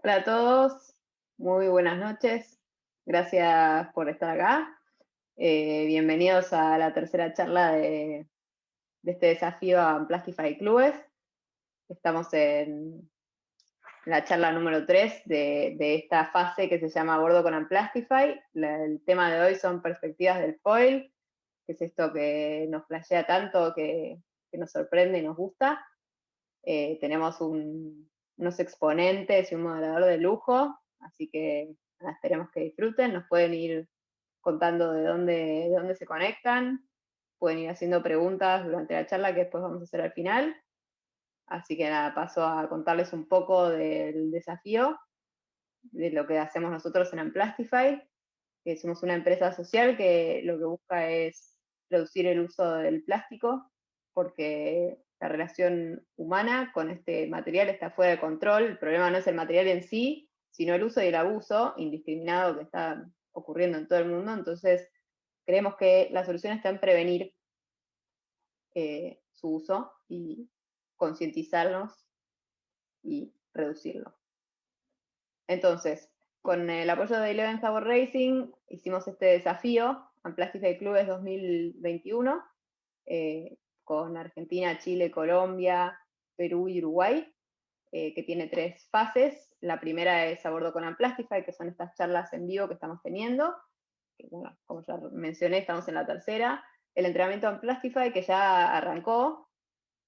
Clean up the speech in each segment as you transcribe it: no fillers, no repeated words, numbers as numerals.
Hola a todos, muy buenas noches. Gracias por estar acá. Bienvenidos a la tercera charla de este desafío a Unplastify Clubes. Estamos en la charla número 3 de esta fase que se llama Bordo con Unplastify. El tema de hoy son perspectivas del foil, que es esto que nos flashea tanto, que nos sorprende y nos gusta. Tenemos unos exponentes y un moderador de lujo, así que nada, esperemos que disfruten. Nos pueden ir contando de dónde se conectan, pueden ir haciendo preguntas durante la charla que después vamos a hacer al final. Así que nada, paso a contarles un poco del desafío, de lo que hacemos nosotros en Unplastify, que somos una empresa social que lo que busca es reducir el uso del plástico, porque la relación humana con este material está fuera de control. El problema no es el material en sí, sino el uso y el abuso indiscriminado que está ocurriendo en todo el mundo. Entonces, creemos que la solución está en prevenir su uso y concientizarnos y reducirlo. Entonces, con el apoyo de Eleven Sabor Racing, hicimos este desafío, Unplastify Clubes 2021, con Argentina, Chile, Colombia, Perú y Uruguay, que tiene 3 fases. La primera es a bordo con Unplastify, que son estas charlas en vivo que estamos teniendo, que, bueno, como ya mencioné, estamos en la tercera. El entrenamiento Unplastify, que ya arrancó,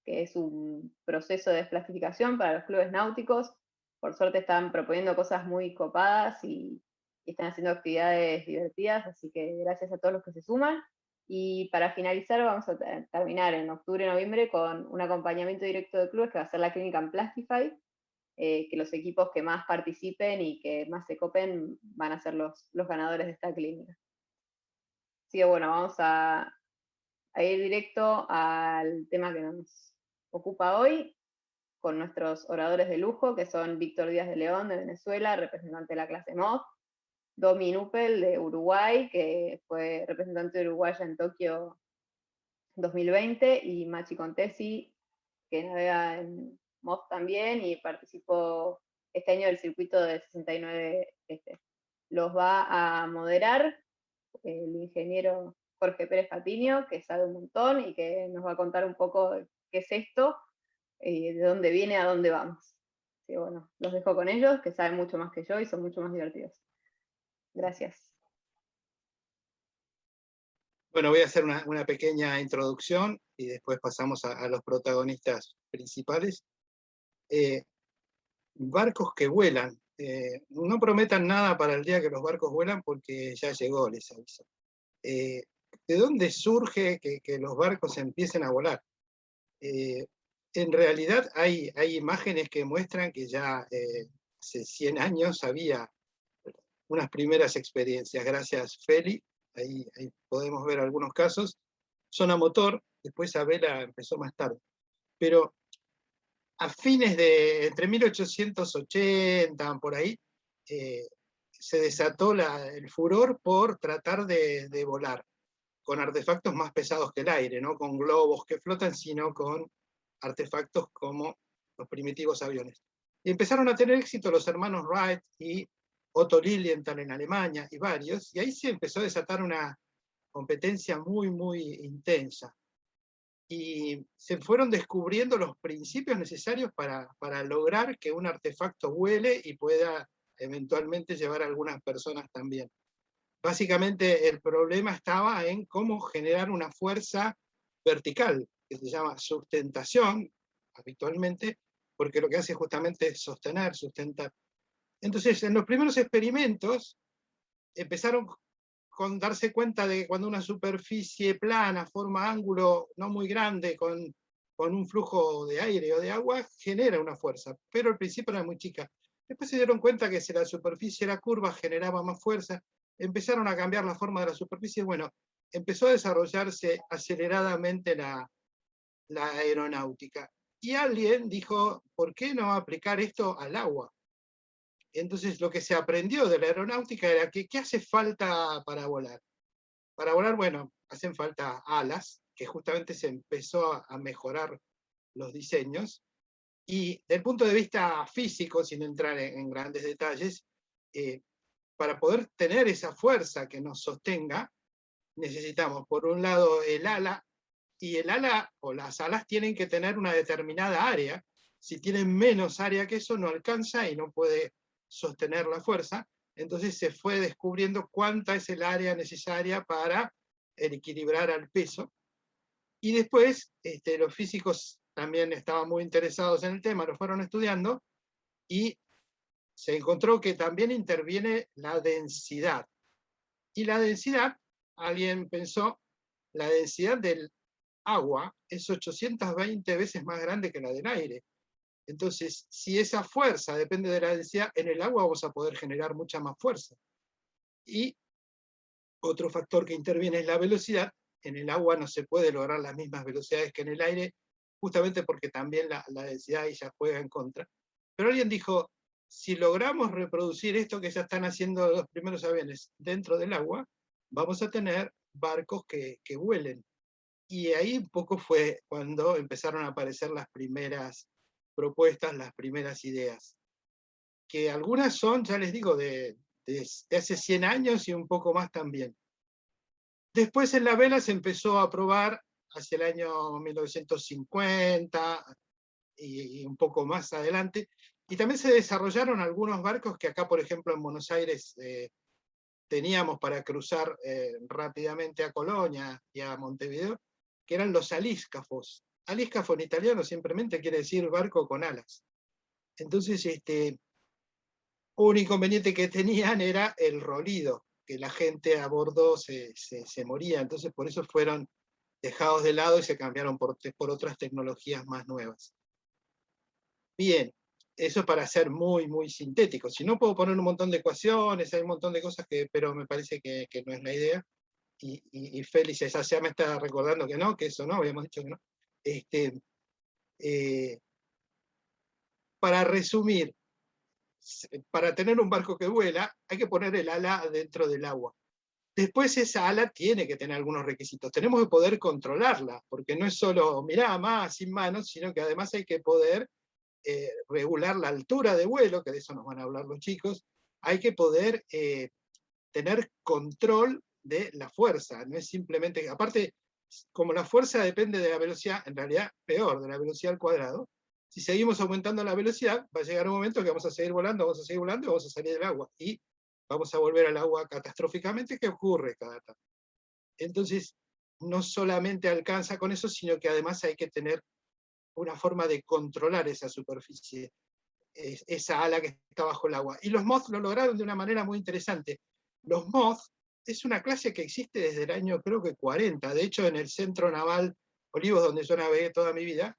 que es un proceso de desplastificación para los clubes náuticos. Por suerte están proponiendo cosas muy copadas y están haciendo actividades divertidas, así que gracias a todos los que se suman. Y para finalizar vamos a terminar en octubre y noviembre con un acompañamiento directo de clubes que va a ser la clínica en Plastify, que los equipos que más participen y que más se copen van a ser los ganadores de esta clínica. Así que bueno, vamos a ir directo al tema que nos ocupa hoy, con nuestros oradores de lujo, que son Víctor Díaz de León, de Venezuela, representante de la clase MOD, Domi Nupel, de Uruguay, que fue representante de Uruguay en Tokio 2020, y Machi Contesi, que navega en MOD también y participó este año del circuito de 69 este. Los va a moderar el ingeniero Jorge Pérez Patiño, que sabe un montón y que nos va a contar un poco qué es esto, de dónde viene, a dónde vamos. Así que bueno, los dejo con ellos, que saben mucho más que yo y son mucho más divertidos. Gracias. Bueno, voy a hacer una pequeña introducción y después pasamos a los protagonistas principales. Barcos que vuelan. No prometan nada para el día que los barcos vuelan porque ya llegó, les aviso. ¿De dónde surge que los barcos empiecen a volar? En realidad hay imágenes que muestran que ya hace 100 años había unas primeras experiencias. Gracias, Feli. Ahí podemos ver algunos casos. Son a motor, después a vela empezó más tarde. Pero a fines de, entre 1880, por ahí, se desató el furor por tratar de volar con artefactos más pesados que el aire, no con globos que flotan, sino con artefactos como los primitivos aviones. Y empezaron a tener éxito los hermanos Wright y Otto Lilienthal en Alemania y varios, y ahí se empezó a desatar una competencia muy, muy intensa. Y se fueron descubriendo los principios necesarios para lograr que un artefacto vuele y pueda eventualmente llevar a algunas personas también. Básicamente el problema estaba en cómo generar una fuerza vertical, que se llama sustentación habitualmente, porque lo que hace justamente es sostener, sustentar. Entonces, en los primeros experimentos empezaron con darse cuenta de que cuando una superficie plana forma ángulo no muy grande con un flujo de aire o de agua, genera una fuerza, pero al principio era muy chica. Después se dieron cuenta que si la superficie era curva generaba más fuerza, empezaron a cambiar la forma de la superficie, bueno, empezó a desarrollarse aceleradamente la aeronáutica. Y alguien dijo, ¿por qué no aplicar esto al agua? Entonces lo que se aprendió de la aeronáutica era que ¿qué hace falta para volar? Para volar, bueno, hacen falta alas, que justamente se empezó a mejorar los diseños, Y desde el punto de vista físico, sin entrar en grandes detalles, para poder tener esa fuerza que nos sostenga, necesitamos, por un lado, el ala, y el ala o las alas tienen que tener una determinada área. Si tienen menos área que eso, no alcanza y no puede sostener la fuerza. Entonces se fue descubriendo cuánta es el área necesaria para equilibrar al peso. Y después los físicos también estaban muy interesados en el tema, lo fueron estudiando, y se encontró que también interviene la densidad. Y la densidad, alguien pensó, la densidad del agua es 820 veces más grande que la del aire. Entonces, si esa fuerza depende de la densidad, en el agua vamos a poder generar mucha más fuerza. Y otro factor que interviene es la velocidad. En el agua no se puede lograr las mismas velocidades que en el aire, justamente porque también la densidad ahí ya juega en contra. Pero alguien dijo, si logramos reproducir esto que ya están haciendo los primeros aviones dentro del agua, vamos a tener barcos que vuelen. Y ahí un poco fue cuando empezaron a aparecer las primeras propuestas, las primeras ideas. Que algunas son, ya les digo, de hace 100 años y un poco más también. Después en la vela se empezó a probar hacia el año 1950 y un poco más adelante, y también se desarrollaron algunos barcos que acá, por ejemplo, en Buenos Aires teníamos para cruzar rápidamente a Colonia y a Montevideo, que eran los alíscafos. Alíscafo en italiano simplemente quiere decir barco con alas. Entonces, un inconveniente que tenían era el rolido, que la gente a bordo se moría, entonces por eso fueron dejados de lado y se cambiaron por otras tecnologías más nuevas. Bien, eso para ser muy, muy sintético. Si no, puedo poner un montón de ecuaciones, hay un montón de cosas pero me parece que no es la idea. Y Félix ya me está recordando que no, que eso no, habíamos dicho que no. Para resumir, para tener un barco que vuela, hay que poner el ala dentro del agua. Después esa ala tiene que tener algunos requisitos. Tenemos que poder controlarla, porque no es solo, mirá, más, sin manos, sino que además hay que poder regular la altura de vuelo, que de eso nos van a hablar los chicos. Hay que poder tener control de la fuerza. No es simplemente, aparte, como la fuerza depende de la velocidad, en realidad peor, de la velocidad al cuadrado, si seguimos aumentando la velocidad, va a llegar un momento que vamos a seguir volando y vamos a salir del agua. Y vamos a volver al agua catastróficamente, que ocurre cada tanto. Entonces, no solamente alcanza con eso, sino que además hay que tener una forma de controlar esa superficie, esa ala que está bajo el agua. Y los mods lo lograron de una manera muy interesante. Los mods es una clase que existe desde el año, creo que 40. De hecho, en el Centro Naval Olivos, donde yo navegué toda mi vida,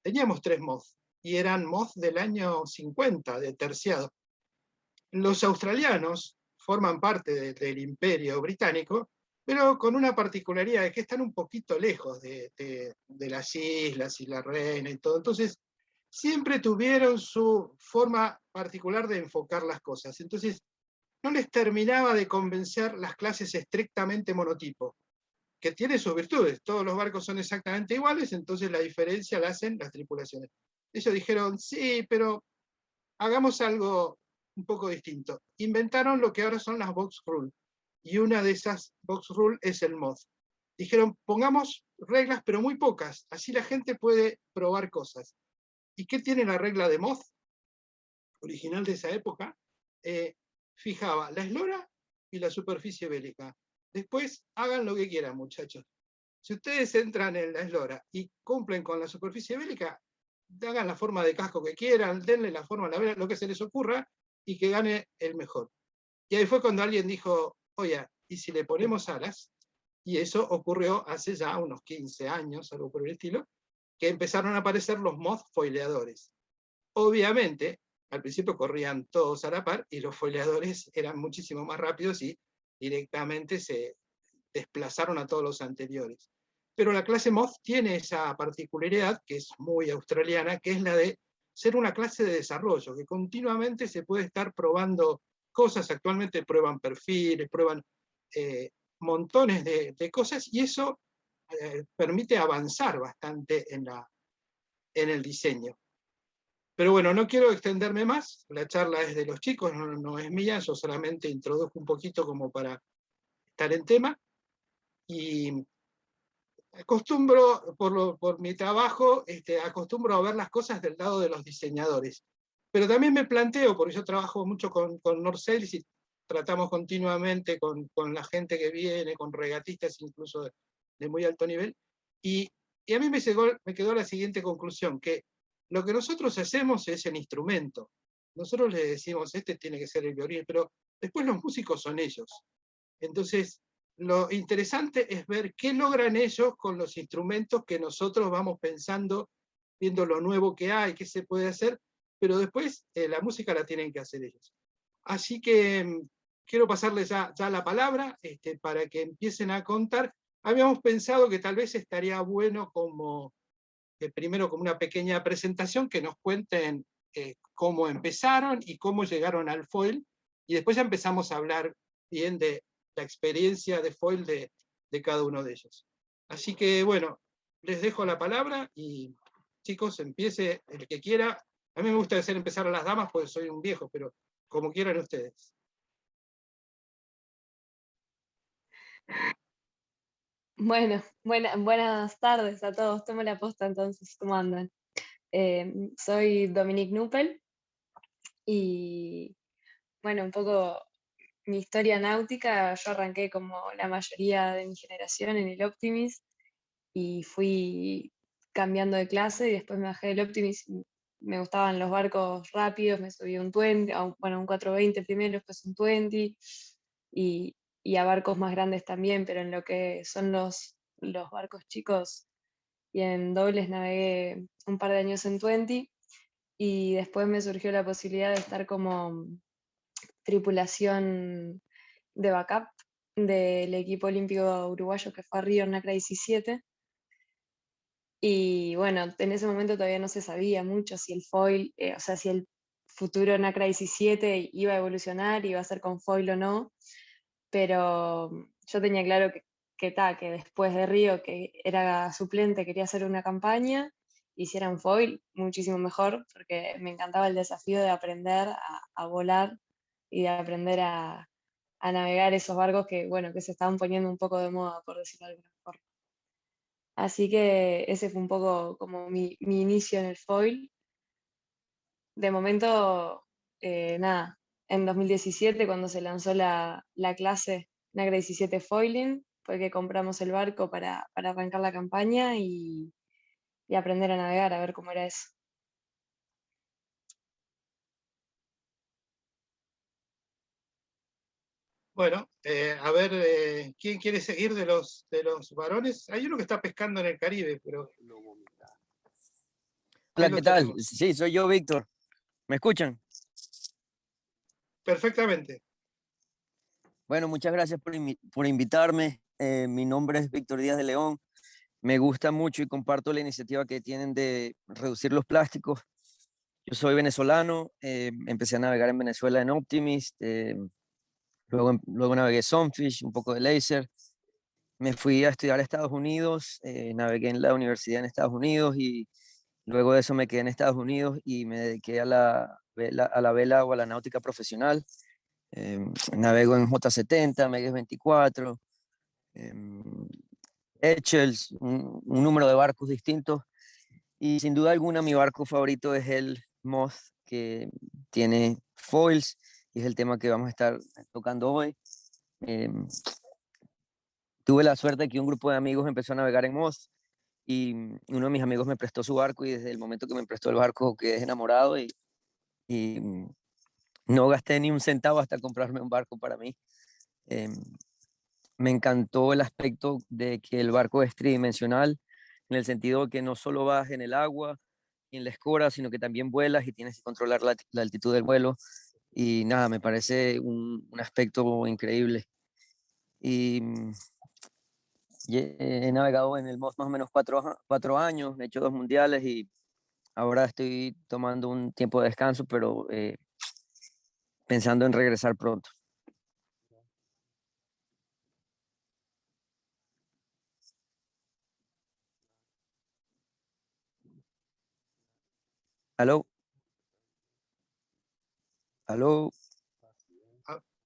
teníamos 3 mods, y eran mods del año 50, de terciado. Los australianos forman parte del Imperio Británico, pero con una particularidad de que están un poquito lejos de las islas y la reina y todo. Entonces, siempre tuvieron su forma particular de enfocar las cosas. Entonces, no les terminaba de convencer las clases estrictamente monotipo, que tiene sus virtudes. Todos los barcos son exactamente iguales, entonces la diferencia la hacen las tripulaciones. Ellos dijeron, sí, pero hagamos algo un poco distinto. Inventaron lo que ahora son las box rule, y una de esas box rule es el mod. Dijeron, pongamos reglas, pero muy pocas, así la gente puede probar cosas. ¿Y qué tiene la regla de mod original de esa época? Fijaba la eslora y la superficie bélica. Después, hagan lo que quieran, muchachos. Si ustedes entran en la eslora y cumplen con la superficie bélica, hagan la forma de casco que quieran, denle la forma a la vela, lo que se les ocurra, y que gane el mejor. Y ahí fue cuando alguien dijo, oye, ¿y si le ponemos alas? Y eso ocurrió hace ya unos 15 años, algo por el estilo, que empezaron a aparecer los mods foileadores. Obviamente, al principio corrían todos a la par, y los foileadores eran muchísimo más rápidos y directamente se desplazaron a todos los anteriores. Pero la clase mod tiene esa particularidad, que es muy australiana, que es la de ser una clase de desarrollo, que continuamente se puede estar probando cosas. Actualmente prueban perfiles, prueban montones de cosas, y eso permite avanzar bastante en el diseño. Pero bueno, no quiero extenderme más, la charla es de los chicos, no es mía, yo solamente introduzco un poquito como para estar en tema, y acostumbro, por mi trabajo, acostumbro a ver las cosas del lado de los diseñadores. Pero también me planteo, porque yo trabajo mucho con North Sales y tratamos continuamente con la gente que viene, con regatistas incluso de muy alto nivel, y a mí me quedó la siguiente conclusión, que lo que nosotros hacemos es el instrumento. Nosotros le decimos, este tiene que ser el violín, pero después los músicos son ellos. Entonces, lo interesante es ver qué logran ellos con los instrumentos que nosotros vamos pensando, viendo lo nuevo que hay, qué se puede hacer, pero después la música la tienen que hacer ellos. Así que quiero pasarles ya la palabra para que empiecen a contar. Habíamos pensado que tal vez estaría bueno como, primero como una pequeña presentación, que nos cuenten cómo empezaron y cómo llegaron al foil, y después ya empezamos a hablar bien de la experiencia de foil de cada uno de ellos. Así que bueno, les dejo la palabra y chicos, empiece el que quiera. A mí me gusta hacer empezar a las damas porque soy un viejo, pero como quieran ustedes. Bueno, buenas tardes a todos. Tomo la posta entonces, ¿cómo andan? Soy Dominique Nuppel y bueno, un poco mi historia náutica. Yo arranqué como la mayoría de mi generación en el Optimis y fui cambiando de clase y después me bajé del Optimis. Me gustaban los barcos rápidos, me subí a un 20, bueno, un 420 primero, después un 20 y, y a barcos más grandes también, pero en lo que son los barcos chicos y en dobles navegué un par de años en 20 y después me surgió la posibilidad de estar como tripulación de backup del equipo olímpico uruguayo que fue a Río en NACRA 17. Y bueno, en ese momento todavía no se sabía mucho si el foil, o sea, si el futuro NACRA 17 iba a evolucionar, iba a ser con foil o no, pero yo tenía claro que después de Río, que era suplente, quería hacer una campaña, hiciera un foil, muchísimo mejor, porque me encantaba el desafío de aprender a volar y de aprender a navegar esos barcos que, bueno, que se estaban poniendo un poco de moda, por decirlo de alguna forma. Así que ese fue un poco como mi inicio en el foil. De momento, nada, en 2017 cuando se lanzó la clase Nagra 17 Foiling, fue que compramos el barco para arrancar la campaña y aprender a navegar, a ver cómo era eso. Bueno, a ver, ¿quién quiere seguir de los varones? Hay uno que está pescando en el Caribe, pero ahí Hola, lo ¿qué tal? tenemos. Sí, soy yo, Víctor. ¿Me escuchan? Perfectamente. Bueno, muchas gracias por invitarme. Mi nombre es Víctor Díaz de León. Me gusta mucho y comparto la iniciativa que tienen de reducir los plásticos. Yo soy venezolano, empecé a navegar en Venezuela en Optimist, luego navegué Sunfish, un poco de Laser. Me fui a estudiar a Estados Unidos, navegué en la universidad en Estados Unidos y luego de eso me quedé en Estados Unidos y me dediqué a la vela o a la náutica profesional. Navego en J70, Megues 24, Echels, un número de barcos distintos. Y sin duda alguna mi barco favorito es el Moth, que tiene foils, y es el tema que vamos a estar tocando hoy. Tuve la suerte de que un grupo de amigos empezó a navegar en Moth y uno de mis amigos me prestó su barco y desde el momento que me prestó el barco quedé enamorado y no gasté ni un centavo hasta comprarme un barco para mí. Eh, Me encantó el aspecto de que el barco es tridimensional, en el sentido de que no solo vas en el agua y en la escora, sino que también vuelas y tienes que controlar la altitud del vuelo. Y nada, me parece un aspecto increíble. Y he navegado en el MOS más o menos 4 años, he hecho 2 mundiales y ahora estoy tomando un tiempo de descanso, pero pensando en regresar pronto. ¿Aló? ¿Aló?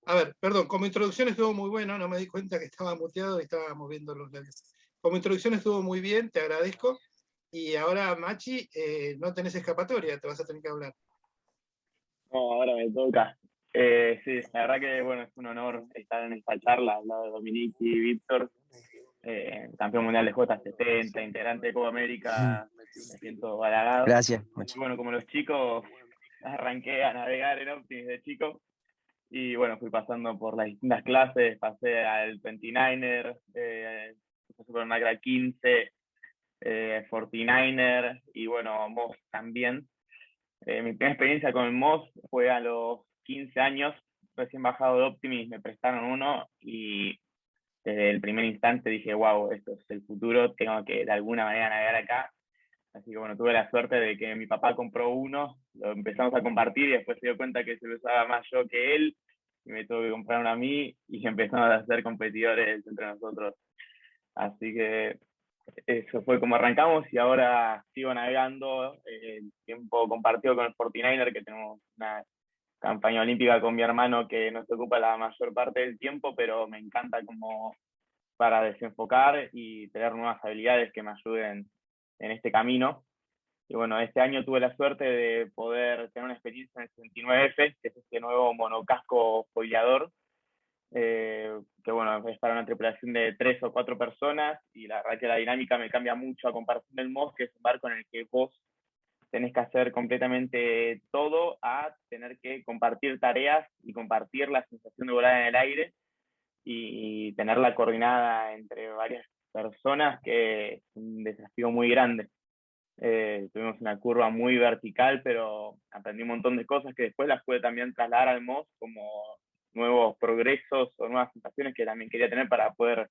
A ver, perdón, como introducción estuvo muy bueno, no me di cuenta que estaba muteado y estaba moviendo los labios. Como introducción estuvo muy bien, te agradezco. Y ahora, Machi, no tenés escapatoria, te vas a tener que hablar. No, ahora me toca. Sí, la verdad que bueno, es un honor estar en esta charla al lado de Dominique y Víctor, campeón mundial de J70, integrante de Copa América, me siento halagado. Gracias, Y Machi. bueno, como los chicos, arranqué a navegar en Optimis de chico, y bueno, fui pasando por las distintas clases, pasé al 29er, pasé por Nacra 15, 49er, y bueno, MOS también. Mi primera experiencia con el MOS fue a los 15 años, recién bajado de Optimis, me prestaron uno y desde el primer instante dije, wow, esto es el futuro, tengo que de alguna manera navegar acá. Así que bueno, tuve la suerte de que mi papá compró uno, lo empezamos a compartir y después se dio cuenta que se lo usaba más yo que él, y me tuvo que comprar uno a mí y empezamos a ser competidores entre nosotros. Así que eso fue como arrancamos y ahora sigo navegando, el tiempo compartido con el 49er, que tenemos una campaña olímpica con mi hermano que nos ocupa la mayor parte del tiempo, pero me encanta como para desenfocar y tener nuevas habilidades que me ayuden en este camino. Y bueno, este año tuve la suerte de poder tener una experiencia en el 69F, que es este nuevo monocasco foileador, que bueno, es para una tripulación de 3 o 4 personas, y la verdad que la dinámica me cambia mucho a comparación del MOS, que es un barco en el que vos tenés que hacer completamente todo, a tener que compartir tareas y compartir la sensación de volar en el aire y tenerla coordinada entre varias personas, que es un desafío muy grande. Tuvimos una curva muy vertical, pero aprendí un montón de cosas que después las pude también trasladar al MOS como nuevos progresos o nuevas sensaciones que también quería tener para poder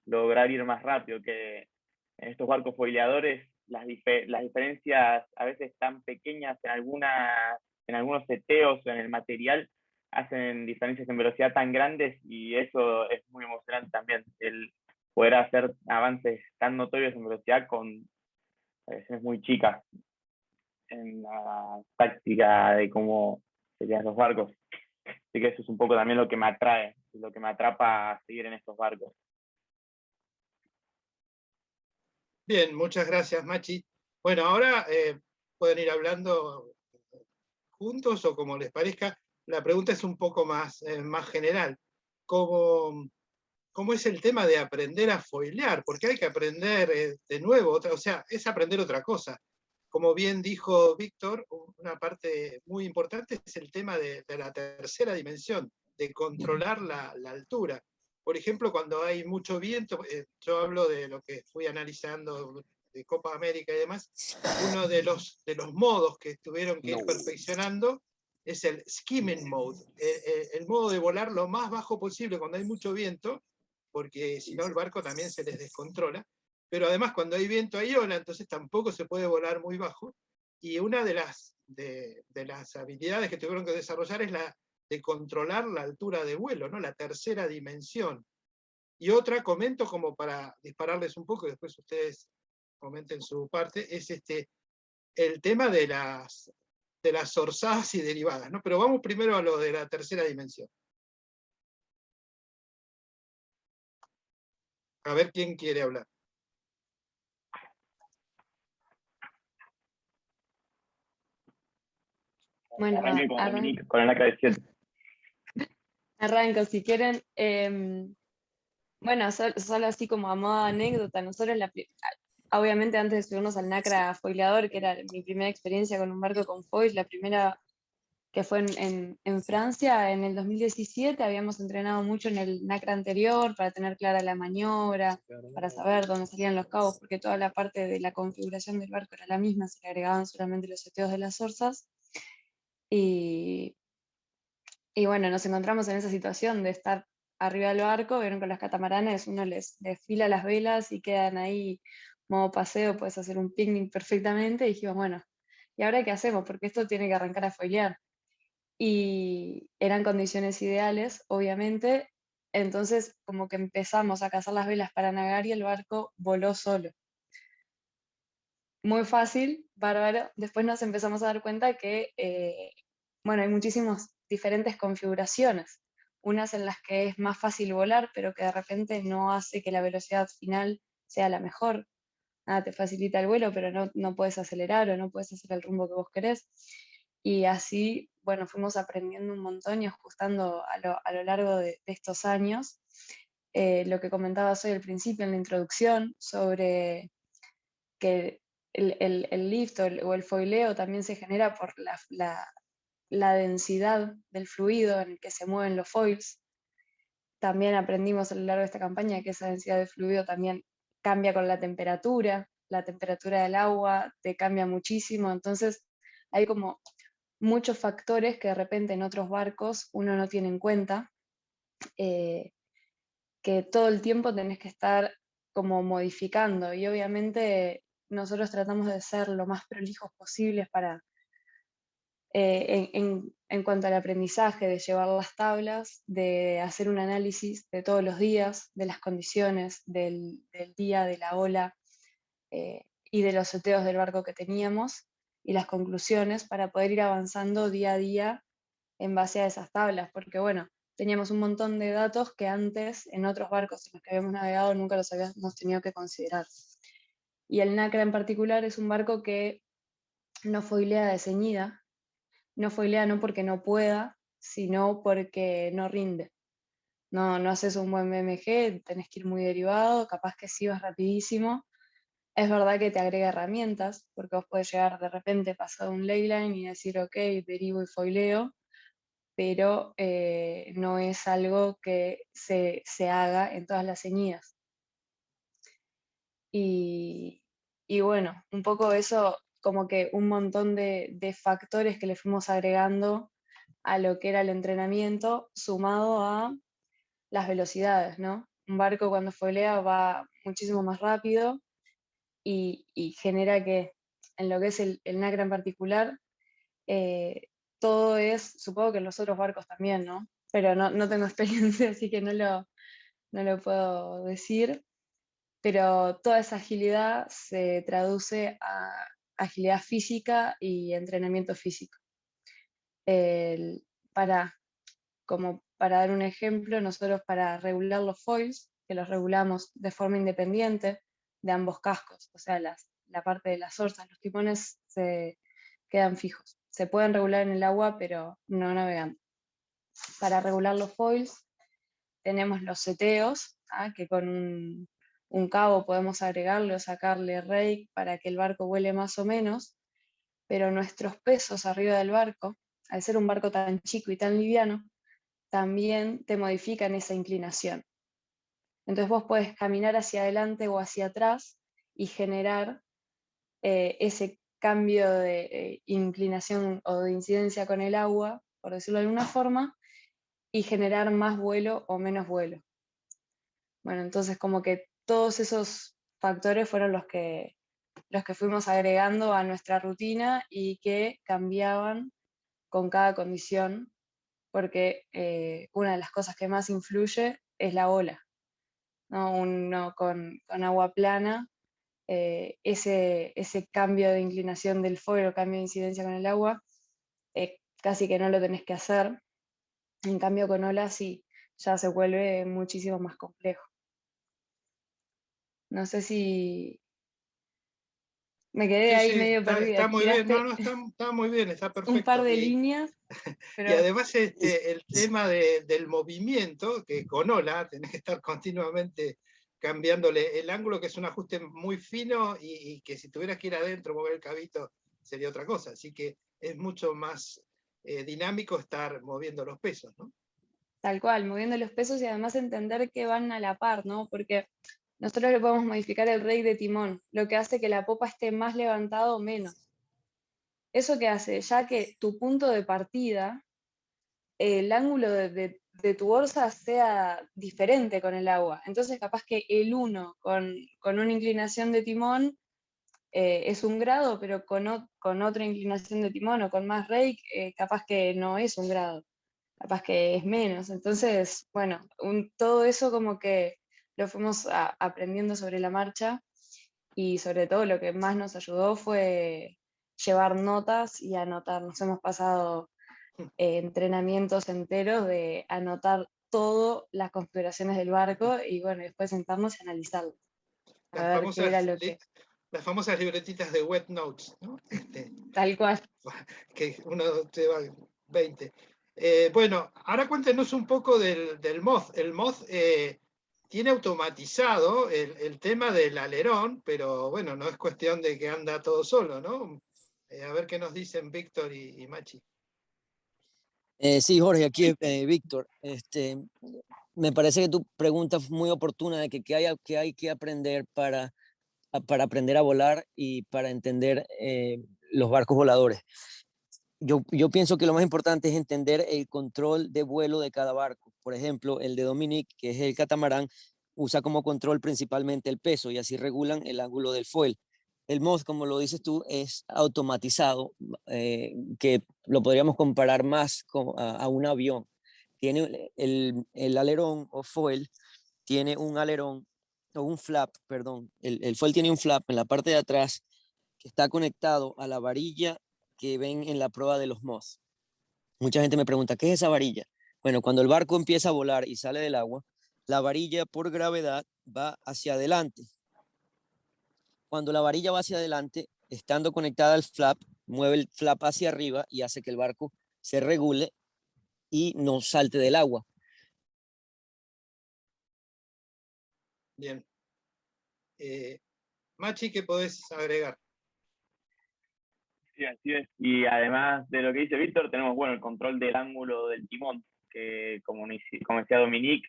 lograr ir más rápido, que en estos barcos foileadores las diferencias a veces tan pequeñas en algunos seteos o en el material hacen diferencias en velocidad tan grandes, y eso es muy emocionante también, el poder hacer avances tan notorios en velocidad con variaciones muy chicas en la táctica de cómo serían los barcos. Así que eso es un poco también lo que me atrae, lo que me atrapa a seguir en estos barcos. Bien, muchas gracias, Machi. Bueno, ahora pueden ir hablando juntos o como les parezca. La pregunta es un poco más general. ¿Cómo es el tema de aprender a foilear? Porque hay que aprender de nuevo, o sea, es aprender otra cosa. Como bien dijo Víctor, una parte muy importante es el tema de la tercera dimensión, de controlar la altura. Por ejemplo, cuando hay mucho viento, yo hablo de lo que fui analizando de Copa América y demás, uno de los modos que tuvieron que ir perfeccionando es el skimming mode, el modo de volar lo más bajo posible cuando hay mucho viento, porque si no el barco también se les descontrola. Pero además cuando hay viento hay ola, entonces tampoco se puede volar muy bajo. Y una de las habilidades que tuvieron que desarrollar es la de controlar la altura de vuelo, ¿no? La tercera dimensión. Y otra, comento como para dispararles un poco, y después ustedes comenten su parte, es el tema de las orzadas y derivadas, ¿no? Pero vamos primero a lo de la tercera dimensión. A ver quién quiere hablar. Bueno, Arranque con Dominique, con el AK-17. arranco si quieren. Bueno, solo así como a modo de anécdota, nosotros obviamente antes de subirnos al Nacra foileador, que era mi primera experiencia con un barco con foil, la primera que fue en Francia en el 2017, habíamos entrenado mucho en el Nacra anterior para tener clara la maniobra, para saber dónde salían los cabos, porque toda la parte de la configuración del barco era la misma, se le agregaban solamente los seteos de las orzas. Y bueno, nos encontramos en esa situación de estar arriba del barco, vieron con los catamaranes, uno les fila las velas y quedan ahí modo paseo, puedes hacer un picnic perfectamente, y dijimos, bueno, ¿y ahora qué hacemos? Porque esto tiene que arrancar a foilear. Y eran condiciones ideales, obviamente, entonces como que empezamos a cazar las velas para navegar y el barco voló solo. Muy fácil, bárbaro. Después nos empezamos a dar cuenta que, bueno, hay muchísimos diferentes configuraciones. Unas en las que es más fácil volar, pero que de repente no hace que la velocidad final sea la mejor. Nada, te facilita el vuelo, pero no puedes acelerar o no puedes hacer el rumbo que vos querés. Y así, bueno, fuimos aprendiendo un montón y ajustando a lo largo de estos años. Lo que comentabas hoy al principio en la introducción sobre que el lift o el foileo también se genera por la densidad del fluido en el que se mueven los foils. También aprendimos a lo largo de esta campaña que esa densidad de fluido también cambia con la temperatura del agua te cambia muchísimo, entonces hay como muchos factores que de repente en otros barcos uno no tiene en cuenta, que todo el tiempo tenés que estar como modificando, y obviamente nosotros tratamos de ser lo más prolijos posibles para, en cuanto al aprendizaje, de llevar las tablas, de hacer un análisis de todos los días, de las condiciones del día, de la ola, y de los seteos del barco que teníamos, y las conclusiones para poder ir avanzando día a día en base a esas tablas, porque bueno, teníamos un montón de datos que antes en otros barcos en los que habíamos navegado nunca los habíamos tenido que considerar. Y el NACRA en particular es un barco que no foilea de ceñida, no foilea no porque no pueda, sino porque no rinde. No haces un buen BMG, tenés que ir muy derivado, capaz que sí vas rapidísimo. Es verdad que te agrega herramientas, porque vos podés llegar de repente pasado un leyline y decir, ok, derivo y foileo, pero no es algo que se haga en todas las ceñidas. Y bueno, un poco eso, como que un montón de factores que le fuimos agregando a lo que era el entrenamiento, sumado a las velocidades, ¿no? Un barco cuando foilea va muchísimo más rápido y genera que, en lo que es el NACRA en particular, todo es, supongo que en los otros barcos también, ¿no? Pero no tengo experiencia, así que no lo puedo decir, pero toda esa agilidad se traduce a agilidad física y entrenamiento físico. El- para, Como para dar un ejemplo, nosotros para regular los foils, que los regulamos de forma independiente de ambos cascos, o sea, la parte de las orzas, los timones se quedan fijos. Se pueden regular en el agua, pero no navegando. Para regular los foils tenemos los seteos, que con un cabo podemos agregarle o sacarle rake para que el barco vuele más o menos, pero nuestros pesos arriba del barco, al ser un barco tan chico y tan liviano, también te modifican esa inclinación. Entonces vos podés caminar hacia adelante o hacia atrás y generar ese cambio de inclinación o de incidencia con el agua, por decirlo de alguna forma, y generar más vuelo o menos vuelo. Bueno, entonces como que todos esos factores fueron los que fuimos agregando a nuestra rutina y que cambiaban con cada condición, porque una de las cosas que más influye es la ola, ¿no? Uno con agua plana, ese cambio de inclinación del foil o cambio de incidencia con el agua, casi que no lo tenés que hacer. En cambio con ola sí, ya se vuelve muchísimo más complejo. No sé si me quedé Sí, ahí sí, medio está perdida. muy bien, no, Tiraste está muy bien, está un par perfecto. de líneas, Y pero además el tema del movimiento, que con ola tenés que estar continuamente cambiándole el ángulo, que es un ajuste muy fino y que si tuvieras que ir adentro, mover el cabito, sería otra cosa. Así que es mucho más dinámico estar moviendo los pesos, ¿no? tal cual, moviendo los pesos y además entender que van a la par, ¿no? Porque nosotros le podemos modificar el rake de timón, lo que hace que la popa esté más levantada o menos. ¿Eso qué hace? Ya que tu punto de partida, el ángulo de tu orza sea diferente con el agua. Entonces, capaz que el 1 con una inclinación de timón es 1 grado, pero con otra inclinación de timón o con más rake, capaz que no es 1 grado, capaz que es menos. Entonces, bueno, todo eso como que lo fuimos aprendiendo sobre la marcha, y sobre todo lo que más nos ayudó fue llevar notas y anotar. Nos hemos pasado entrenamientos enteros de anotar todas las configuraciones del barco y bueno, después sentarnos y analizarlo. A ver qué era lo que... Las famosas libretitas de wet notes, ¿no? Tal cual. Que uno lleva 20. Bueno, ahora cuéntenos un poco del Moth. El Moth tiene automatizado el tema del alerón, pero bueno, no es cuestión de que anda todo solo, ¿no? A ver qué nos dicen Víctor y Machi. Sí, Jorge, aquí Víctor. Me parece que tu pregunta es muy oportuna de que qué hay que aprender para aprender a volar y para entender los barcos voladores. Yo pienso que lo más importante es entender el control de vuelo de cada barco. Por ejemplo, el de Dominique, que es el catamarán, usa como control principalmente el peso y así regulan el ángulo del foil. El Moth, como lo dices tú, es automatizado, que lo podríamos comparar más a un avión. Tiene el alerón o foil, tiene un alerón o un flap, perdón. El foil tiene un flap en la parte de atrás que está conectado a la varilla que ven en la prueba de los Moss. Mucha gente me pregunta, ¿qué es esa varilla? Bueno, cuando el barco empieza a volar y sale del agua, la varilla por gravedad va hacia adelante. Cuando la varilla va hacia adelante, estando conectada al flap, mueve el flap hacia arriba y hace que el barco se regule y no salte del agua. Bien. Machi, ¿qué podés agregar? Sí, así es. Y además de lo que dice Víctor, tenemos bueno, el control del ángulo del timón, que como decía Dominique,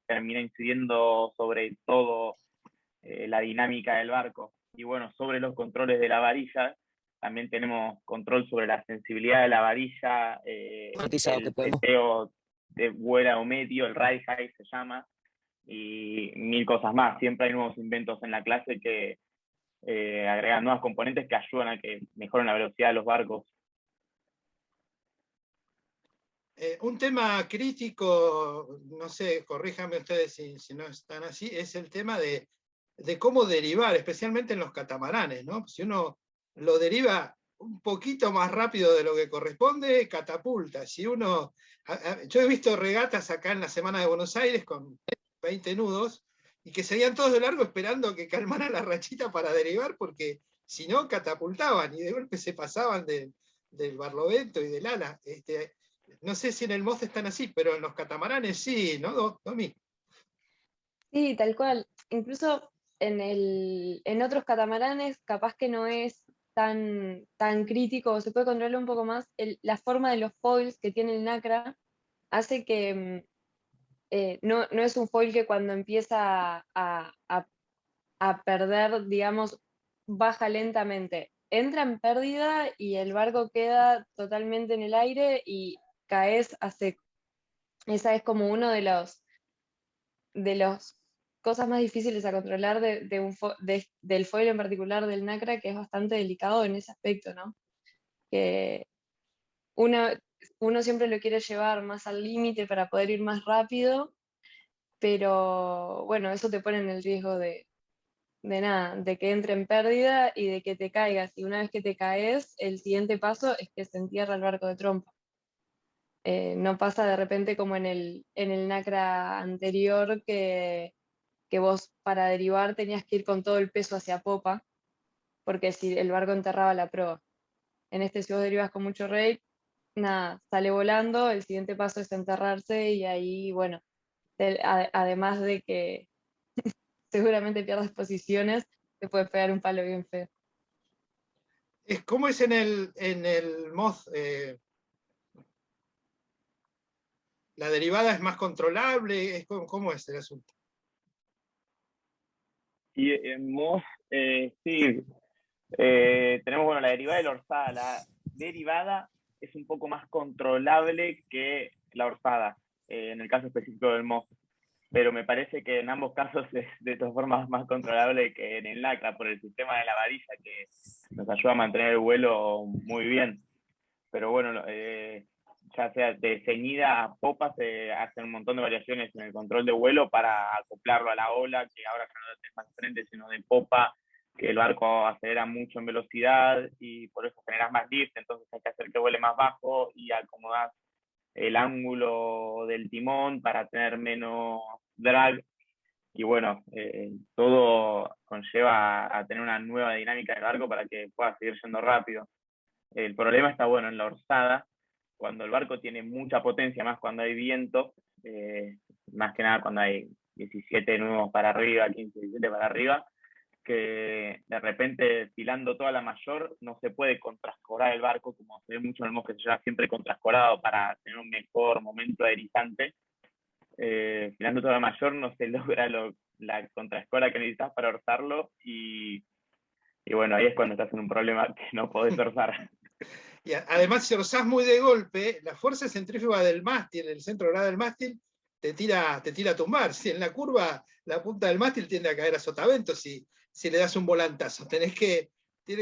termina incidiendo sobre todo la dinámica del barco. Y bueno, sobre los controles de la varilla, también tenemos control sobre la sensibilidad de la varilla, el seteo de vuela o medio, el ride high se llama, y mil cosas más. Siempre hay nuevos inventos en la clase que agregan nuevas componentes que ayudan a que mejoren la velocidad de los barcos. Un tema crítico, no sé, corríjanme ustedes si no están así, es el tema de cómo derivar, especialmente en los catamaranes, ¿no? Si uno lo deriva un poquito más rápido de lo que corresponde, catapulta. Si uno, yo he visto regatas acá en la Semana de Buenos Aires con 20 nudos y que seguían todos de largo esperando que calmara la rachita para derivar, porque si no, catapultaban y de golpe se pasaban del barlovento y del ala. No sé si en el Moth están así, pero en los catamaranes sí, ¿no, Domi? Sí, tal cual. Incluso en otros catamaranes capaz que no es tan crítico, se puede controlar un poco más. La forma de los foils que tiene el Nacra hace que no es un foil que cuando empieza a perder, digamos, baja lentamente. Entra en pérdida y el barco queda totalmente en el aire y caes a seco. Esa es como uno de los cosas más difíciles a controlar del foil en particular del Nacra, que es bastante delicado en ese aspecto, ¿no? Que uno, uno siempre lo quiere llevar más al límite para poder ir más rápido, pero bueno, eso te pone en el riesgo de nada, de que entre en pérdida y de que te caigas. Y una vez que te caes, el siguiente paso es que se entierra el barco de trompa. No pasa de repente como en el Nacra anterior que vos para derivar tenías que ir con todo el peso hacia popa, porque si el barco enterraba la proa. En este, si vos derivas con mucho rate, nada, sale volando, el siguiente paso es enterrarse y ahí, bueno, además de que seguramente pierdas posiciones, te puede pegar un palo bien feo. ¿Cómo es en el Moth? ¿La derivada es más controlable? ¿Cómo es el asunto? Y en Moss, sí, tenemos bueno, la derivada y la orzada. La derivada es un poco más controlable que la orzada, en el caso específico del Moss. Pero me parece que en ambos casos es de todas formas más controlable que en el Nacra por el sistema de la varilla que nos ayuda a mantener el vuelo muy bien. Pero bueno, ya sea de ceñida a popa, se hacen un montón de variaciones en el control de vuelo para acoplarlo a la ola, que ahora ya no es más frente, sino de popa que el barco acelera mucho en velocidad y por eso generas más lift, entonces hay que hacer que vuele más bajo y acomodar el ángulo del timón para tener menos drag. Y bueno, todo conlleva a tener una nueva dinámica del barco para que pueda seguir yendo rápido. El problema está, bueno, en la orzada, cuando el barco tiene mucha potencia, más cuando hay viento, más que nada cuando hay 17 nudos para arriba, 15, 17 para arriba, que de repente filando toda la mayor no se puede contrascorar el barco, como se ve mucho en el MOS, que se lleva siempre contrascorado para tener un mejor momento aerizante. Filando toda la mayor no se logra la contrascora que necesitas para orzarlo y bueno, ahí es cuando estás en un problema que no podés orzar. Y además, si orzás muy de golpe, la fuerza centrífuga del mástil, el centro de gravedad del mástil, te tira a tumbar. Si en la curva la punta del mástil tiende a caer a sotavento si le das un volantazo. Tiene que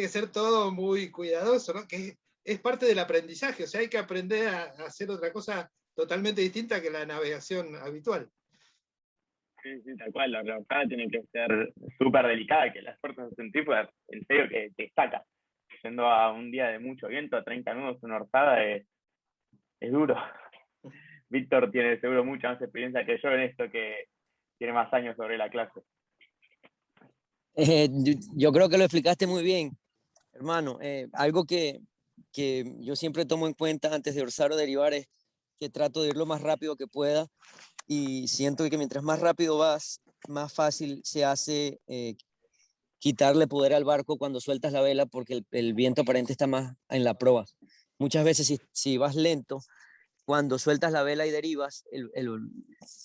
ser todo muy cuidadoso, ¿no? Que es parte del aprendizaje, o sea, hay que aprender a hacer otra cosa totalmente distinta que la navegación habitual. Sí, sí, tal cual, la orzada tiene que ser súper delicada, que las fuerzas centrífugas, en serio, que te saca. Yendo a un día de mucho viento, a 30 nudos, una orzada es duro. Víctor tiene seguro mucha más experiencia que yo en esto, que tiene más años sobre la clase. Yo creo que lo explicaste muy bien, hermano. Algo que yo siempre tomo en cuenta antes de orzar o derivar es que trato de ir lo más rápido que pueda y siento que mientras más rápido vas, más fácil se hace quitarle poder al barco cuando sueltas la vela porque el viento aparente está más en la proa. Muchas veces si vas lento, cuando sueltas la vela y derivas,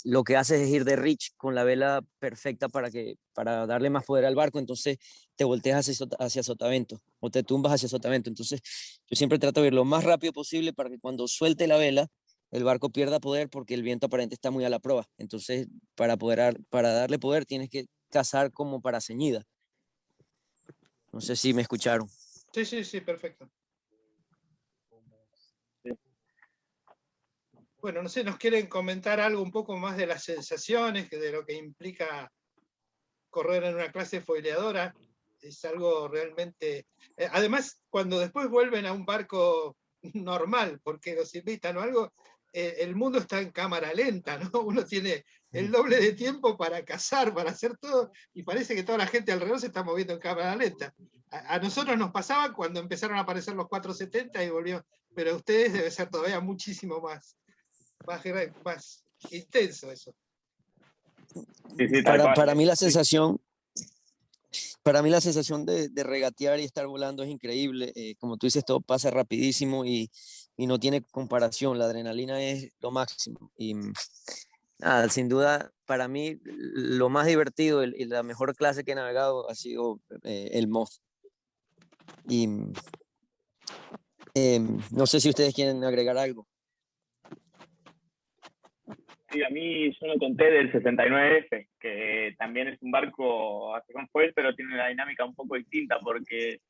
lo que haces es ir de reach con la vela perfecta para darle más poder al barco, entonces te volteas hacia sotavento o te tumbas hacia sotavento. Entonces yo siempre trato de ir lo más rápido posible para que cuando suelte la vela, el barco pierda poder porque el viento aparente está muy a la proa. Entonces para darle poder tienes que cazar como para ceñida. No sé si me escucharon. Sí, sí, sí, perfecto. Bueno, no sé, ¿nos quieren comentar algo un poco más de las sensaciones, de lo que implica correr en una clase foileadora? Es algo realmente... además, cuando después vuelven a un barco normal, porque los invitan o algo, el mundo está en cámara lenta, ¿no? Uno tiene el doble de tiempo para cazar, para hacer todo, y parece que toda la gente alrededor se está moviendo en cámara lenta. A nosotros nos pasaba cuando empezaron a aparecer los 470 y volvió, pero a ustedes debe ser todavía muchísimo más intenso eso. Sí, sí, Para mí la sensación de regatear y estar volando es increíble. Como tú dices, todo pasa rapidísimo y no tiene comparación. La adrenalina es lo máximo. Y nada, sin duda, para mí lo más divertido y la mejor clase que he navegado ha sido el MOS. Y no sé si ustedes quieren agregar algo. Sí, a mí yo lo conté del 69F, que también es un barco hace con foil, pero tiene una dinámica un poco distinta, porque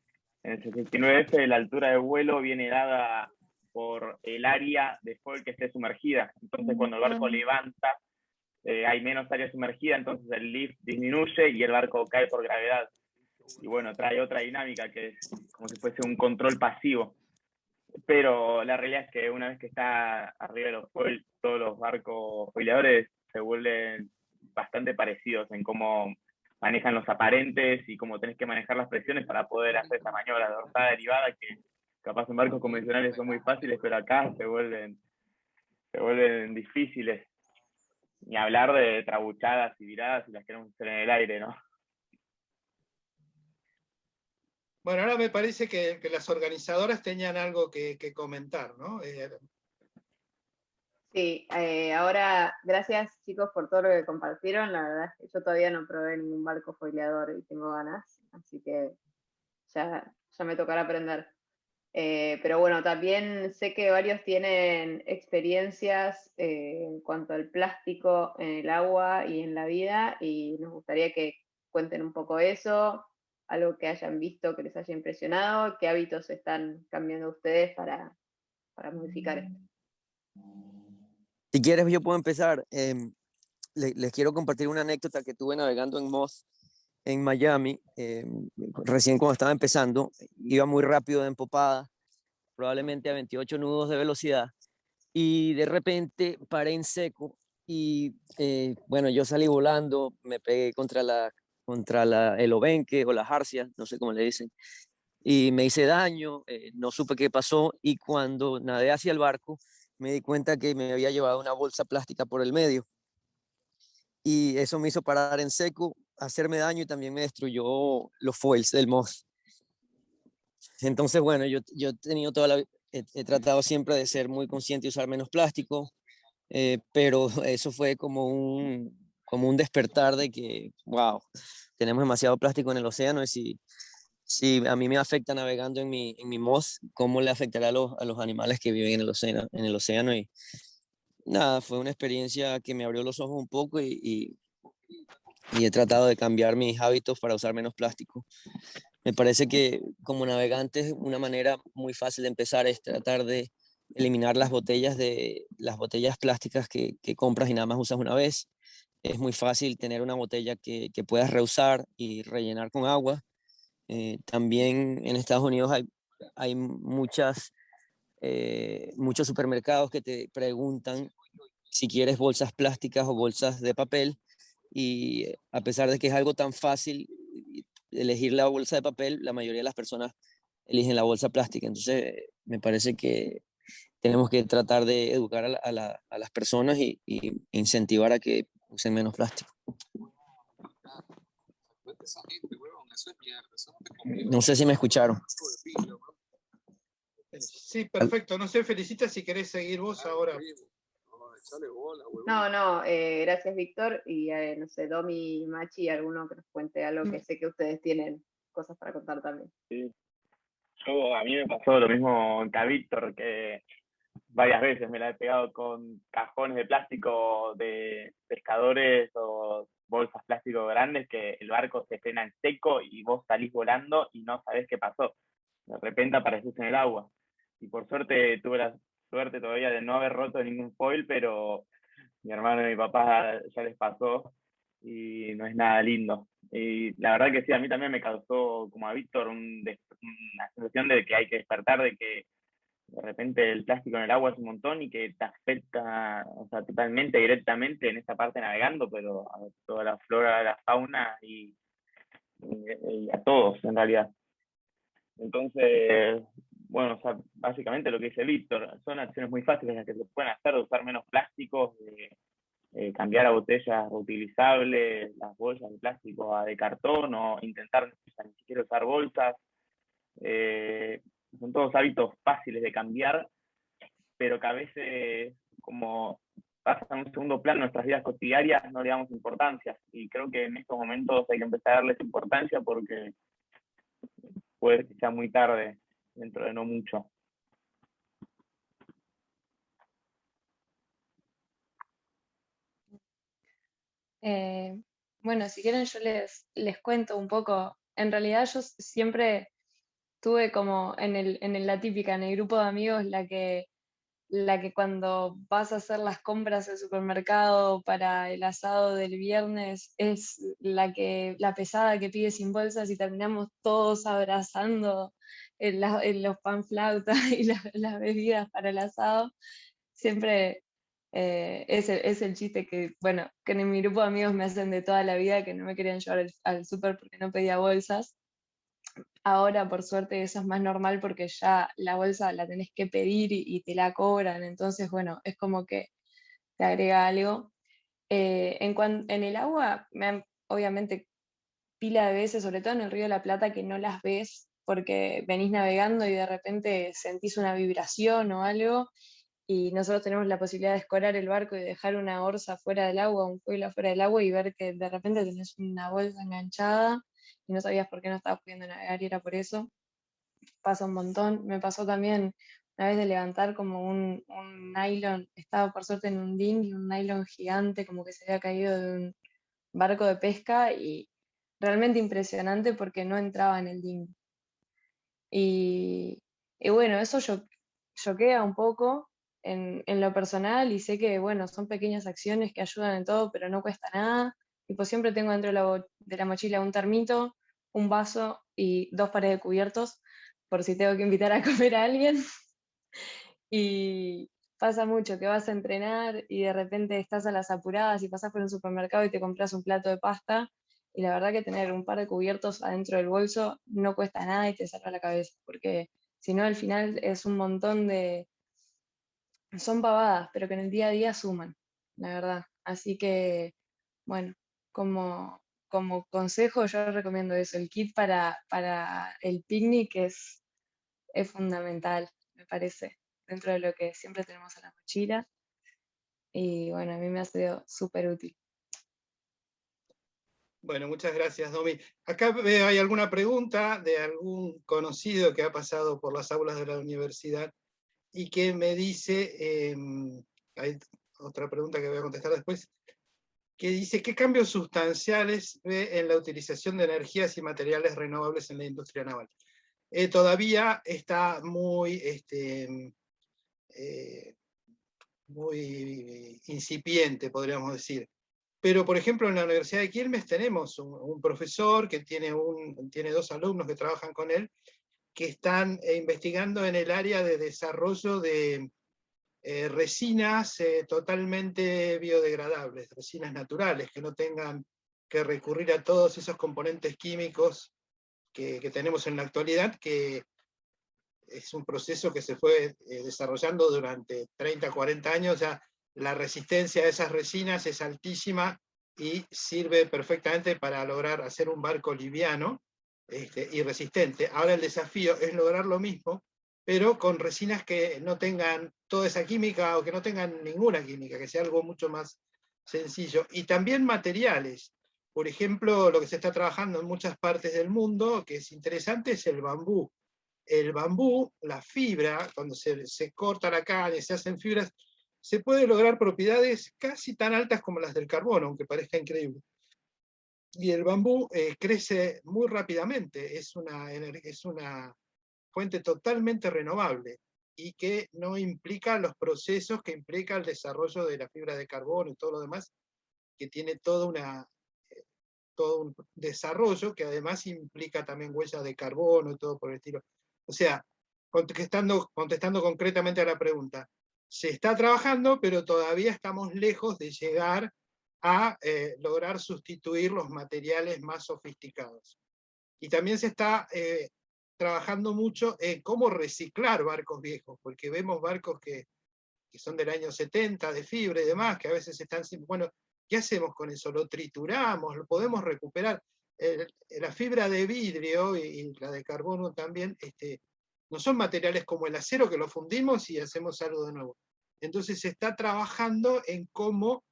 en el 69F la altura de vuelo viene dada por el área de foil que esté sumergida. Entonces cuando el barco levanta, hay menos área sumergida, entonces el lift disminuye y el barco cae por gravedad. Y bueno, trae otra dinámica que es como si fuese un control pasivo. Pero la realidad es que una vez que está arriba de los foil, todos los barcos foileadores se vuelven bastante parecidos en cómo manejan los aparentes y cómo tenés que manejar las presiones para poder hacer esa maniobra de orzada derivada, que capaz en barcos convencionales son muy fáciles, pero acá se vuelven difíciles. Ni hablar de trabuchadas y viradas si las queremos hacer en el aire, ¿no? Bueno, ahora me parece que las organizadoras tenían algo que comentar, ¿no? Sí, ahora, gracias chicos por todo lo que compartieron. La verdad es que yo todavía no probé ningún barco foileador y tengo ganas, así que ya me tocará aprender. Pero bueno, también sé que varios tienen experiencias en cuanto al plástico en el agua y en la vida, y nos gustaría que cuenten un poco eso, algo que hayan visto que les haya impresionado, qué hábitos están cambiando ustedes para modificar esto. Si quieres, yo puedo empezar. Les quiero compartir una anécdota que tuve navegando en MOS. en Miami, recién cuando estaba empezando, iba muy rápido de empopada, probablemente a 28 nudos de velocidad, y de repente paré en seco y bueno, yo salí volando, me pegué contra el obenque o la jarcia, no sé cómo le dicen, y me hice daño, no supe qué pasó, y cuando nadé hacia el barco me di cuenta que me había llevado una bolsa plástica por el medio, y eso me hizo parar en seco, hacerme daño y también me destruyó los foils del Moss. Entonces, bueno, yo he tenido he tratado siempre de ser muy consciente y usar menos plástico, pero eso fue como un despertar de que, wow, tenemos demasiado plástico en el océano, y si a mí me afecta navegando en mi Moss, ¿cómo le afectará a los animales que viven en el océano? Y nada, fue una experiencia que me abrió los ojos un poco, y he tratado de cambiar mis hábitos para usar menos plástico. Me parece que como navegante una manera muy fácil de empezar es tratar de eliminar las botellas plásticas que compras y nada más usas una vez. Es muy fácil tener una botella que puedas reusar y rellenar con agua. También en Estados Unidos hay muchos supermercados que te preguntan si quieres bolsas plásticas o bolsas de papel, y a pesar de que es algo tan fácil elegir la bolsa de papel, la mayoría de las personas eligen la bolsa plástica. Entonces, me parece que tenemos que tratar de educar a las personas y incentivar a que usen menos plástico. No sé si me escucharon. Sí, perfecto. No sé, Felicita, si querés seguir vos ahora. No, gracias Víctor, y no sé, Domi, Machi, alguno que nos cuente algo, que sé que ustedes tienen cosas para contar también. Sí. A mí me pasó lo mismo que a Víctor, que varias veces me la he pegado con cajones de plástico de pescadores o bolsas plástico grandes, que el barco se frena en seco y vos salís volando y no sabés qué pasó. De repente apareces en el agua. Y por suerte tuve la suerte todavía de no haber roto ningún foil, pero mi hermano y mi papá ya les pasó y no es nada lindo. Y la verdad que sí, a mí también me causó, como a Víctor, una sensación de que hay que despertar, de que de repente el plástico en el agua es un montón y que te afecta, o sea, totalmente, directamente en esta parte navegando, pero a toda la flora, la fauna y a todos en realidad. Entonces, bueno, o sea, básicamente lo que dice Víctor, son acciones muy fáciles las que se pueden hacer, de usar menos plásticos, de cambiar a botellas reutilizables, las bolsas de plástico a de cartón, o intentar ni siquiera usar bolsas. Son todos hábitos fáciles de cambiar, pero que a veces, como pasan a un segundo plano en nuestras vidas cotidianas, no le damos importancia. Y creo que en estos momentos hay que empezar a darles importancia, porque puede que sea muy tarde dentro de no mucho. Bueno, si quieren yo les cuento un poco. En realidad yo siempre tuve como la típica, en el grupo de amigos, la que cuando vas a hacer las compras al supermercado para el asado del viernes es la pesada que pide sin bolsas, y terminamos todos abrazando en los panflautas y las bebidas para el asado. Siempre es el chiste que, bueno, que en mi grupo de amigos me hacen de toda la vida, que no me querían llevar al súper porque no pedía bolsas. Ahora, por suerte, eso es más normal porque ya la bolsa la tenés que pedir y te la cobran. Entonces, bueno, es como que te agrega algo. En el agua, obviamente pila de veces, sobre todo en el Río de la Plata, que no las ves porque venís navegando y de repente sentís una vibración o algo, y nosotros tenemos la posibilidad de escorar el barco y dejar una orza fuera del agua, un fuelo fuera del agua, y ver que de repente tenés una bolsa enganchada y no sabías por qué no estabas pudiendo navegar, y era por eso. Pasa un montón. Me pasó también una vez de levantar como un nylon, estaba por suerte en un dinghy, un nylon gigante, como que se había caído de un barco de pesca, y realmente impresionante porque no entraba en el dinghy. Y bueno, eso choquea un poco en lo personal, y sé que, bueno, son pequeñas acciones que ayudan en todo, pero no cuesta nada. Tipo, siempre tengo dentro de de la mochila un termito, un vaso y 2 pares de cubiertos, por si tengo que invitar a comer a alguien. Y pasa mucho que vas a entrenar y de repente estás a las apuradas y pasás por un supermercado y te compras un plato de pasta. Y la verdad que tener un par de cubiertos adentro del bolso no cuesta nada y te salva la cabeza, porque si no al final es un montón de... Son pavadas, pero que en el día a día suman, la verdad. Así que, bueno, como consejo yo recomiendo eso, el kit para el picnic es fundamental, me parece, dentro de lo que siempre tenemos en la mochila. Y bueno, a mí me ha sido súper útil. Bueno, muchas gracias, Domi. Acá veo, hay alguna pregunta de algún conocido que ha pasado por las aulas de la universidad y que me dice, hay otra pregunta que voy a contestar después, que dice, ¿qué cambios sustanciales ve en la utilización de energías y materiales renovables en la industria naval? Todavía está muy incipiente, podríamos decir. Pero, por ejemplo, en la Universidad de Quilmes tenemos un profesor que tiene 2 alumnos que trabajan con él, que están investigando en el área de desarrollo de resinas totalmente biodegradables, resinas naturales, que no tengan que recurrir a todos esos componentes químicos que tenemos en la actualidad, que es un proceso que se fue desarrollando durante 30, 40 años. Ya la resistencia a esas resinas es altísima y sirve perfectamente para lograr hacer un barco liviano y resistente. Ahora el desafío es lograr lo mismo, pero con resinas que no tengan toda esa química o que no tengan ninguna química, que sea algo mucho más sencillo. Y también materiales. Por ejemplo, lo que se está trabajando en muchas partes del mundo, que es interesante, es el bambú. El bambú, la fibra, cuando se corta la caña y se hacen fibras, se puede lograr propiedades casi tan altas como las del carbono, aunque parezca increíble. Y el bambú crece muy rápidamente, es una fuente totalmente renovable y que no implica los procesos que implica el desarrollo de la fibra de carbono y todo lo demás, que tiene todo un desarrollo que además implica también huellas de carbono y todo por el estilo. O sea, contestando concretamente a la pregunta, se está trabajando, pero todavía estamos lejos de llegar a lograr sustituir los materiales más sofisticados. Y también se está trabajando mucho en cómo reciclar barcos viejos, porque vemos barcos que son del año 70, de fibra y demás, que a veces están sin... Bueno, ¿qué hacemos con eso? ¿Lo trituramos? ¿Lo podemos recuperar? La fibra de vidrio y la de carbono también, no son materiales como el acero que lo fundimos y hacemos algo de nuevo. Entonces se está trabajando en cómo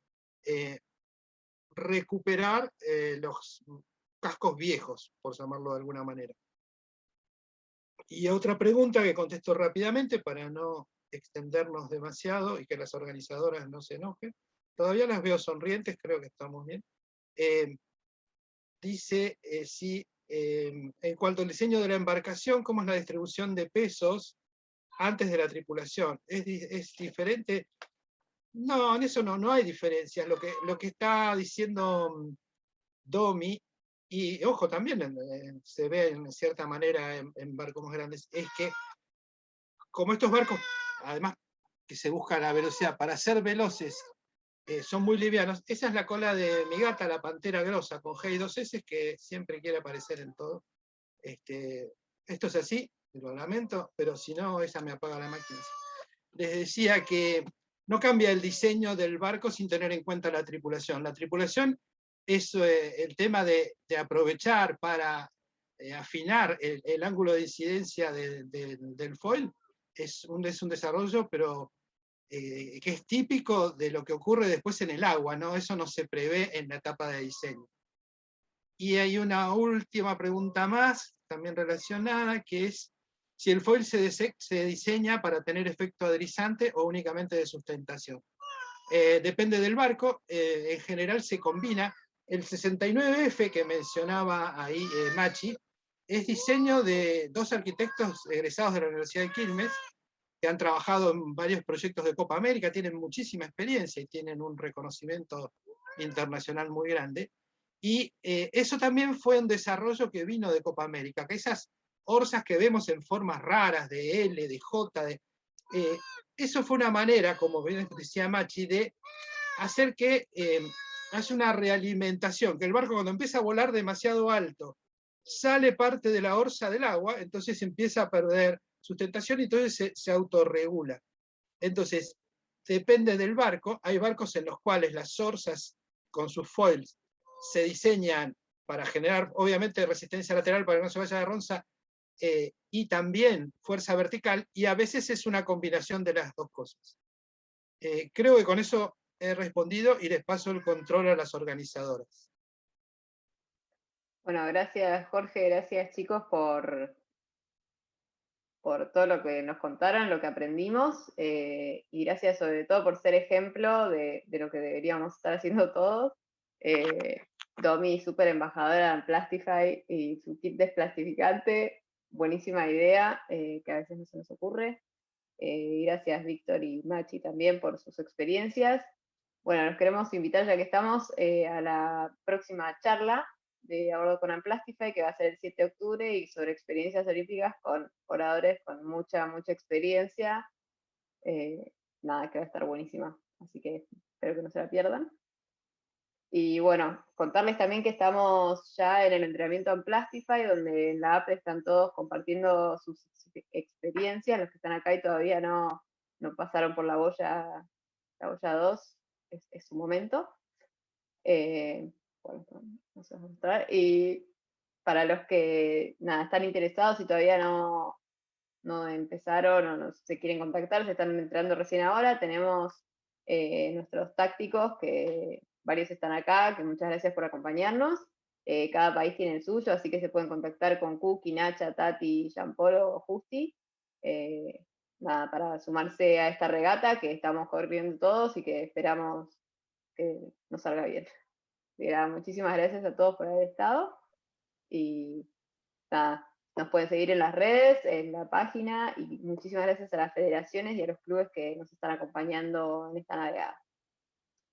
recuperar los cascos viejos, por llamarlo de alguna manera. Y otra pregunta que contesto rápidamente para no extendernos demasiado y que las organizadoras no se enojen. Todavía las veo sonrientes, creo que estamos bien. Dice si en cuanto al diseño de la embarcación, ¿cómo es la distribución de pesos antes de la tripulación? ¿Es diferente? No, en eso no hay diferencias. Lo que está diciendo Domi, y ojo, también se ve en cierta manera en barcos más grandes, es que como estos barcos, además que se busca la velocidad, para ser veloces, son muy livianos. Esa es la cola de mi gata, la pantera grosa, con G y 2 S, que siempre quiere aparecer en todo. Esto es así, lo lamento, pero si no, esa me apaga la máquina. Les decía que no cambia el diseño del barco sin tener en cuenta la tripulación. La tripulación es el tema de aprovechar para afinar el ángulo de incidencia del foil. Es un desarrollo, pero que es típico de lo que ocurre después en el agua, ¿no? Eso no se prevé en la etapa de diseño. Y hay una última pregunta más, también relacionada, que es si el foil se diseña para tener efecto adherizante o únicamente de sustentación. Depende del barco, en general se combina. El 69F que mencionaba ahí Machi, es diseño de 2 arquitectos egresados de la Universidad de Quilmes, que han trabajado en varios proyectos de Copa América, tienen muchísima experiencia y tienen un reconocimiento internacional muy grande. Y eso también fue un desarrollo que vino de Copa América, que esas orzas que vemos en formas raras, de L, de J, eso fue una manera, como bien decía Machi, de hacer que haya una realimentación, que el barco cuando empieza a volar demasiado alto, sale parte de la orza del agua, entonces empieza a perder sustentación y entonces se autorregula. Entonces, depende del barco, hay barcos en los cuales las orzas con sus foils se diseñan para generar, obviamente, resistencia lateral para que no se vaya de ronza, y también fuerza vertical, y a veces es una combinación de las dos cosas. Creo que con eso he respondido y les paso el control a las organizadoras. Bueno, gracias Jorge, gracias chicos por todo lo que nos contaron, lo que aprendimos, y gracias sobre todo por ser ejemplo de lo que deberíamos estar haciendo todos. Domi, súper embajadora en Plastify, y su kit desplastificante, buenísima idea, que a veces no se nos ocurre. Gracias Víctor y Machi también por sus experiencias. Bueno, nos queremos invitar, ya que estamos, a la próxima charla de A Bordo con Unplastify, que va a ser el 7 de octubre, y sobre experiencias olímpicas con oradores con mucha experiencia. Nada, que va a estar buenísima, así que espero que no se la pierdan. Y bueno, contarles también que estamos ya en el entrenamiento en Plastify, donde en la app están todos compartiendo sus experiencias. Los que están acá y todavía no pasaron por la boya 2, es su momento. Bueno, no se va a mostrar. Y para los que están interesados y todavía no empezaron o no se quieren contactar, se están entrando recién ahora, tenemos nuestros tácticos, que varios están acá, que muchas gracias por acompañarnos. Cada país tiene el suyo, así que se pueden contactar con Cookie, Nacha, Tati, Gianpolo o Justi, para sumarse a esta regata que estamos corriendo todos y que esperamos que nos salga bien. Muchísimas gracias a todos por haber estado, y nada, nos pueden seguir en las redes, en la página, y muchísimas gracias a las federaciones y a los clubes que nos están acompañando en esta navegada.